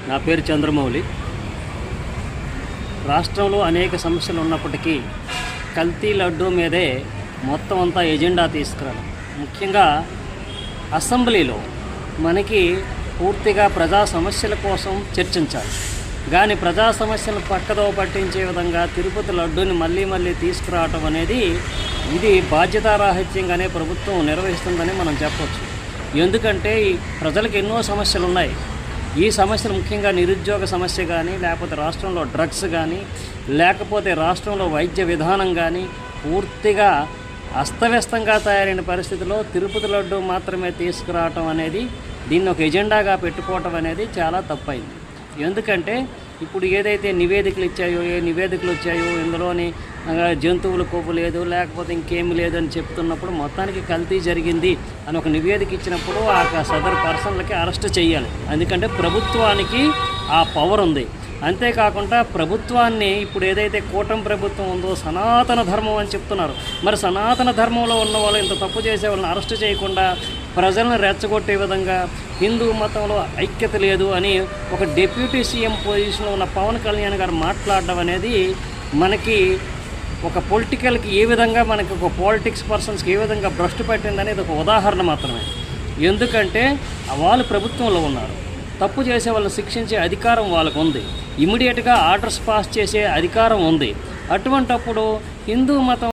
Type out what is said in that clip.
నా పేరు చంద్రమౌళి. రాష్ట్రంలో అనేక సమస్యలు ఉన్నప్పటికీ కల్తీ లడ్డూ మీదే మొత్తం అంతా ఎజెండా తీసుకురావడం. ముఖ్యంగా అసెంబ్లీలో మనకి పూర్తిగా ప్రజా సమస్యల కోసం చర్చించాలి, కానీ ప్రజా సమస్యలను పక్కదో పట్టించే విధంగా తిరుపతి లడ్డూని మళ్ళీ తీసుకురావటం అనేది ఇది బాధ్యతారాహిత్యంగానే ప్రభుత్వం నిర్వహిస్తుందని మనం చెప్పవచ్చు. ఎందుకంటే ప్రజలకు ఎన్నో సమస్యలు ఉన్నాయి. ఈ సమస్యలు ముఖ్యంగా నిరుద్యోగ సమస్య కానీ, లేకపోతే రాష్ట్రంలో డ్రగ్స్ కానీ, లేకపోతే రాష్ట్రంలో వైద్య విధానం కానీ పూర్తిగా అస్తవ్యస్తంగా తయారైన పరిస్థితిలో తిరుపతి లడ్డు మాత్రమే తీసుకురావటం అనేది, దీన్ని ఒక ఎజెండాగా పెట్టుకోవటం అనేది చాలా తప్పైంది. ఎందుకంటే ఇప్పుడు ఏదైతే నివేదికలు వచ్చాయో ఇందులోని జంతువుల కొవ్వు లేదు, లేకపోతే ఇంకేమి లేదు అని చెప్తున్నప్పుడు మొత్తానికి కల్తీ జరిగింది అని ఒక నివేదిక ఇచ్చినప్పుడు ఆ సదరు పర్సన్లకి అరెస్ట్ చేయాలి. ఎందుకంటే ప్రభుత్వానికి ఆ పవర్ ఉంది. అంతేకాకుండా ప్రభుత్వాన్ని ఇప్పుడు ఏదైతే కూటమి ప్రభుత్వం ఉందో సనాతన ధర్మం అని చెప్తున్నారు. మరి సనాతన ధర్మంలో ఉన్న వాళ్ళు ఇంత తప్పు చేసే వాళ్ళని అరెస్ట్ చేయకుండా ప్రజలను రెచ్చగొట్టే విధంగా హిందూ మతంలో ఐక్యత లేదు అని ఒక డిప్యూటీ సీఎం పొజిషన్లో ఉన్న పవన్ కళ్యాణ్ గారు మాట్లాడడం అనేది మనకి ఒక పొలిటికల్కి ఏ విధంగా, మనకి ఒక పాలిటిక్స్ పర్సన్స్కి ఏ విధంగా భ్రష్టు పట్టిందనేది ఒక ఉదాహరణ మాత్రమే. ఎందుకంటే వాళ్ళు ప్రభుత్వంలో ఉన్నారు, తప్పు చేసే వాళ్ళని శిక్షించే అధికారం వాళ్ళకు ఉంది, ఇమీడియట్గా ఆర్డర్స్ పాస్ చేసే అధికారం ఉంది. అటువంటప్పుడు హిందూ మతం